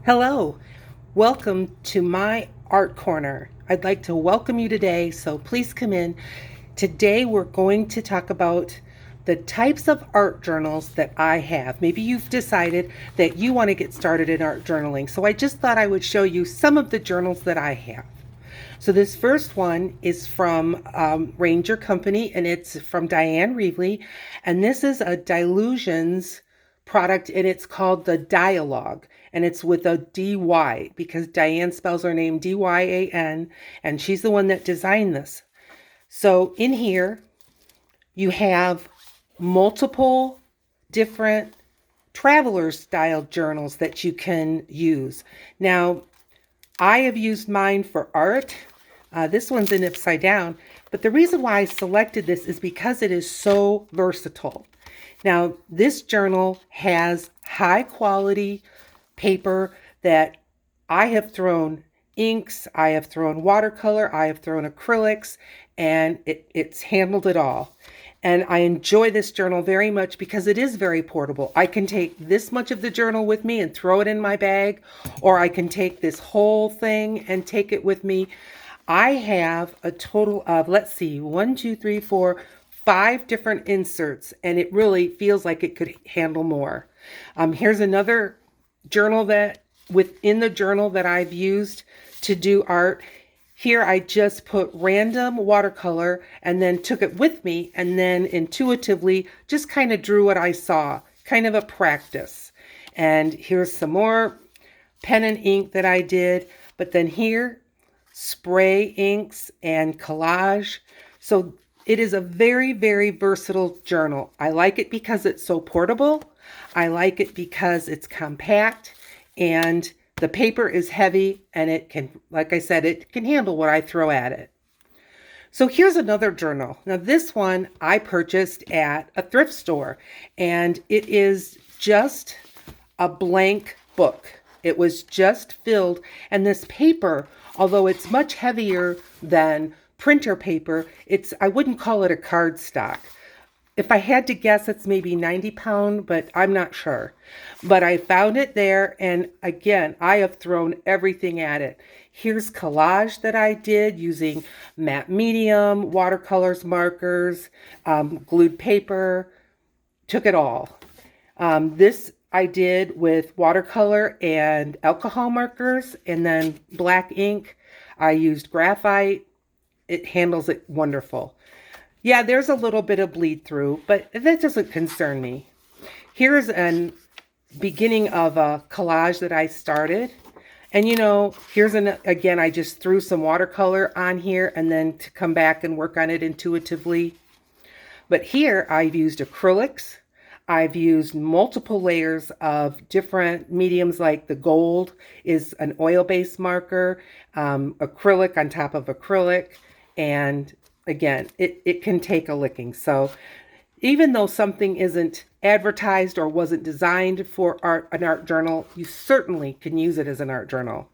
Hello, welcome to my art corner. I'd like to welcome you today, so please come in. Today we're going to talk about the types of art journals that I have. Maybe you've decided that you want to get started in art journaling, so I just thought I would show you some of the journals that I have. So this first one is from Ranger Company, and it's from Diane Reevely, and this is a Dilutions product, and it's called the Dialogue, and it's with a D-Y because Diane spells her name D-Y-A-N, and she's the one that designed this. So in here, you have multiple different traveler style journals that you can use. Now, I have used mine for art. This one's in upside down, but the reason why I selected this is because it is so versatile. Now, this journal has high quality paper that I have thrown inks, I have thrown watercolor, I have thrown acrylics, and it's handled it all. And I enjoy this journal very much because it is very portable. I can take this much of the journal with me and throw it in my bag, or I can take this whole thing and take it with me. I have a total of, let's see, 1, 2, 3, 4, 5 different inserts, and it really feels like it could handle more. Here's another journal that within the journal that I've used to do art. Here I just put random watercolor and then took it with me and then intuitively just kind of drew what I saw, kind of a practice. And here's some more pen and ink that I did, but then here, spray inks and collage. So it is a very, very versatile journal. I like it because it's so portable. I like it because it's compact and the paper is heavy and it can, like I said, it can handle what I throw at it. So here's another journal. Now this one I purchased at a thrift store and it is just a blank book. It was just filled, and this paper, although it's much heavier than printer paper, I wouldn't call it a cardstock. If I had to guess, it's maybe 90 pound, but I'm not sure. But I found it there, and again, I have thrown everything at it. Here's collage that I did using matte medium, watercolors, markers, glued paper, took it all. This I did with watercolor and alcohol markers, and then black ink. I used graphite. It handles it wonderful. Yeah, there's a little bit of bleed through, but that doesn't concern me. Here's a beginning of a collage that I started. And here's again, I just threw some watercolor on here and then to come back and work on it intuitively. But here I've used acrylics. I've used multiple layers of different mediums, like the gold is an oil-based marker, acrylic on top of acrylic, and again, it can take a licking. So even though something isn't advertised or wasn't designed for an art journal, you certainly can use it as an art journal.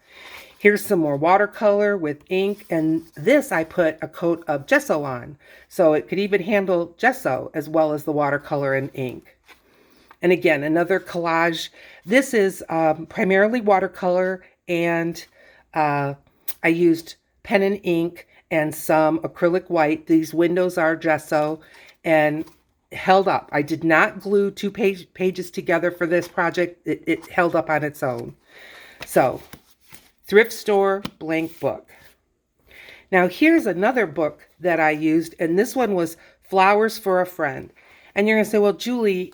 Here's some more watercolor with ink, and this I put a coat of gesso on, so it could even handle gesso as well as the watercolor and ink. And again, another collage. This is primarily watercolor, and I used pen and ink and some acrylic white. These windows are gesso and held up. I did not glue two pages together for this project. It held up on its own. So, thrift store blank book. Now here's another book that I used, and this one was Flowers for a Friend. And you're going to say, well, Julie,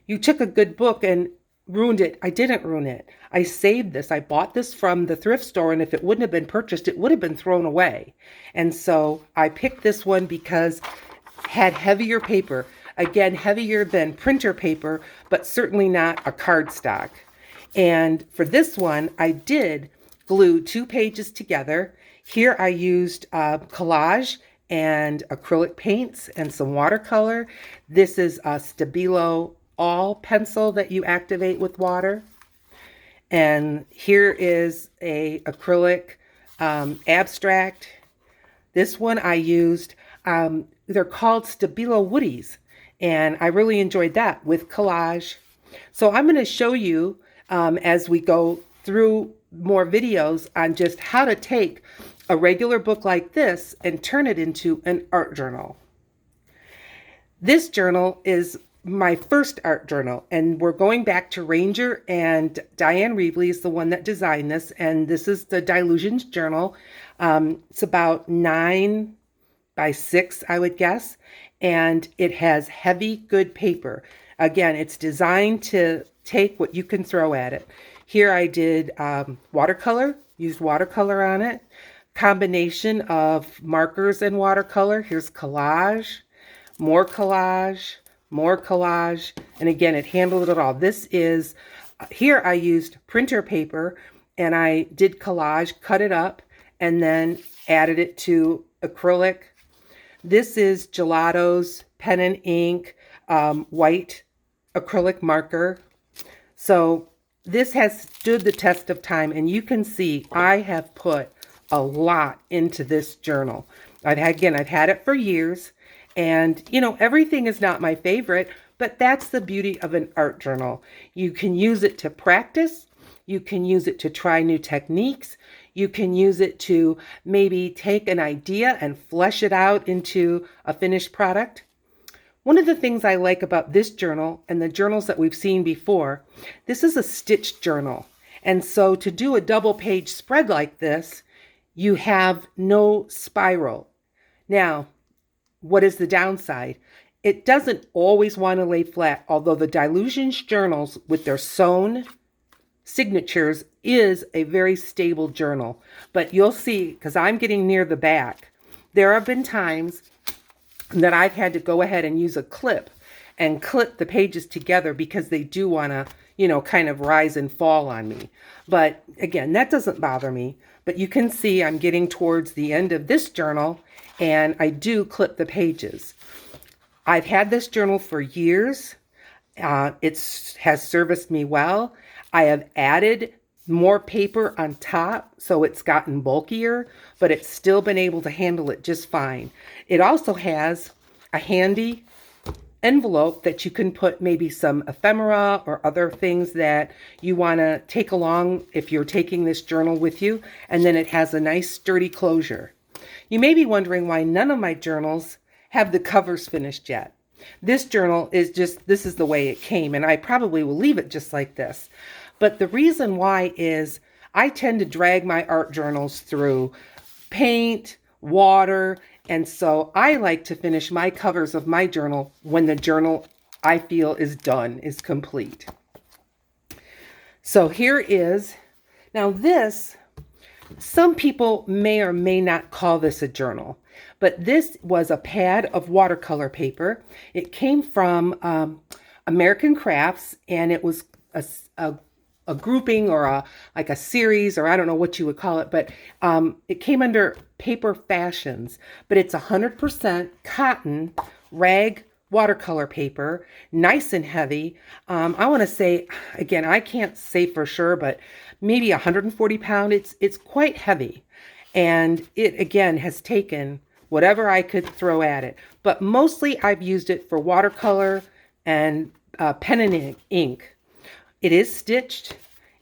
you took a good book and ruined it. I didn't ruin it. I saved this. I bought this from the thrift store, and if it wouldn't have been purchased, it would have been thrown away. And so I picked this one because it had heavier paper. Again, heavier than printer paper, but certainly not a cardstock. And for this one, I did glue 2 pages together. Here I used collage and acrylic paints and some watercolor. This is a Stabilo all pencil that you activate with water. And here is a acrylic abstract. This one I used, they're called Stabilo Woodies, and I really enjoyed that with collage. So I'm going to show you as we go through more videos on just how to take a regular book like this and turn it into an art journal. This journal is my first art journal, and we're going back to Ranger, and Diane Reevely is the one that designed this, and this is the Dilutions journal. It's about 9 by 6, I would guess, and it has heavy, good paper. Again, it's designed to take what you can throw at it. Here I did watercolor, used watercolor on it, combination of markers and watercolor. Here's collage, more collage, more collage, and again, it handled it all. This is, here I used printer paper, and I did collage, cut it up, and then added it to acrylic. This is Gelato's pen and ink, white acrylic marker. So this has stood the test of time, and you can see I have put a lot into this journal. I've had it for years, and everything is not my favorite, but that's the beauty of an art journal. You can use it to practice, you can use it to try new techniques, you can use it to maybe take an idea and flesh it out into a finished product. One of the things I like about this journal and the journals that we've seen before, this is a stitched journal. And so to do a double page spread like this, you have no spiral. Now, what is the downside? It doesn't always want to lay flat, although the Dilutions journals with their sewn signatures is a very stable journal. But you'll see, because I'm getting near the back, there have been times that I've had to go ahead and use a clip and clip the pages together because they do want to, kind of rise and fall on me. But again, that doesn't bother me. But you can see I'm getting towards the end of this journal, and I do clip the pages. I've had this journal for years. It has serviced me well. I have added more paper on top, so it's gotten bulkier, but it's still been able to handle it just fine. It also has a handy envelope that you can put maybe some ephemera or other things that you want to take along if you're taking this journal with you, and then it has a nice sturdy closure. You may be wondering why none of my journals have the covers finished yet. This journal is this is the way it came, and I probably will leave it just like this. But the reason why is I tend to drag my art journals through paint, water, and so I like to finish my covers of my journal when the journal I feel is done, is complete. So here is, now this, some people may or may not call this a journal, but this was a pad of watercolor paper. It came from American Crafts, and it was a grouping or a series, or I don't know what you would call it, but it came under Paper Fashions, but it's 100% cotton rag watercolor paper, nice and heavy. I want to say, again, I can't say for sure, but maybe 140 pounds. It's quite heavy, and it again has taken whatever I could throw at it, but mostly I've used it for watercolor and pen and ink. It is stitched,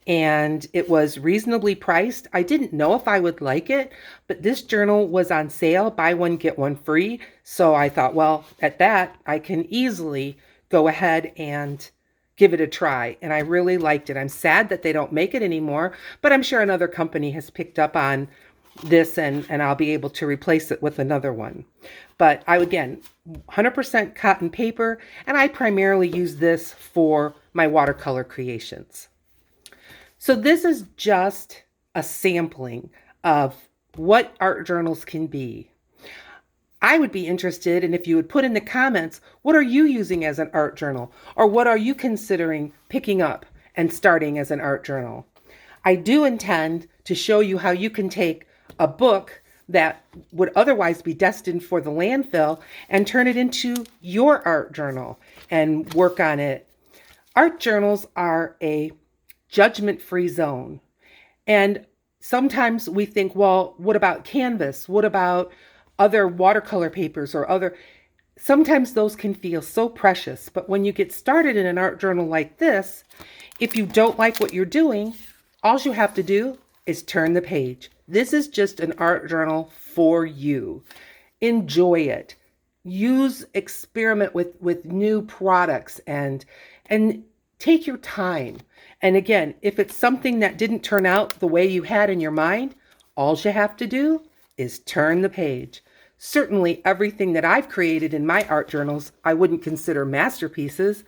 and it was reasonably priced. I didn't know if I would like it, but this journal was on sale, buy one, get one free. So I thought, well, at that, I can easily go ahead and give it a try. And I really liked it. I'm sad that they don't make it anymore, but I'm sure another company has picked up on this, and I'll be able to replace it with another one. But again, 100% cotton paper, and I primarily use this for my watercolor creations. So this is just a sampling of what art journals can be. I would be interested in if you would put in the comments, what are you using as an art journal? Or what are you considering picking up and starting as an art journal? I do intend to show you how you can take a book that would otherwise be destined for the landfill and turn it into your art journal and work on it. Art journals are a judgment-free zone. And sometimes we think, well, what about canvas? What about other watercolor papers or other? Sometimes those can feel so precious, but when you get started in an art journal like this, if you don't like what you're doing, All you have to do is turn the page. This is just an art journal for you. Enjoy it. Experiment with new products and take your time. And again, if it's something that didn't turn out the way you had in your mind, all you have to do is turn the page. Certainly everything that I've created in my art journals, I wouldn't consider masterpieces.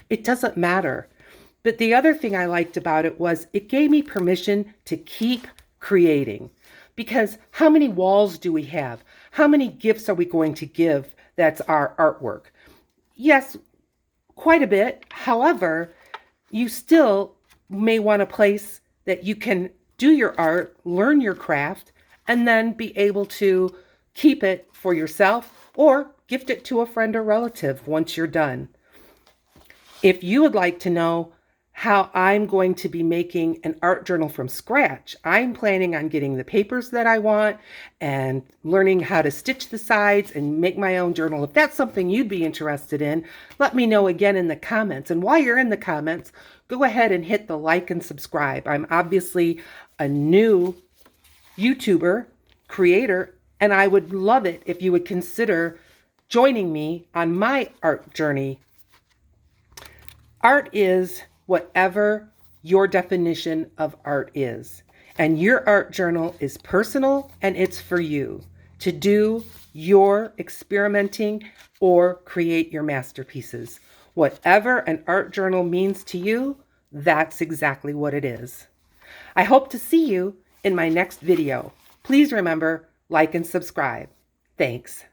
It doesn't matter. But the other thing I liked about it was it gave me permission to keep creating. Because how many walls do we have? How many gifts are we going to give that's our artwork? Yes, quite a bit. However, you still may want a place that you can do your art, learn your craft, and then be able to keep it for yourself or gift it to a friend or relative once you're done. If you would like to know how I'm going to be making an art journal from scratch, I'm planning on getting the papers that I want and learning how to stitch the sides and make my own journal. If that's something you'd be interested in, let me know again in the comments. And while you're in the comments, go ahead and hit the like and subscribe. I'm obviously a new YouTuber creator, and I would love it if you would consider joining me on my art journey. Art is whatever your definition of art is. And your art journal is personal and it's for you to do your experimenting or create your masterpieces. Whatever an art journal means to you, that's exactly what it is. I hope to see you in my next video. Please remember, like and subscribe. Thanks.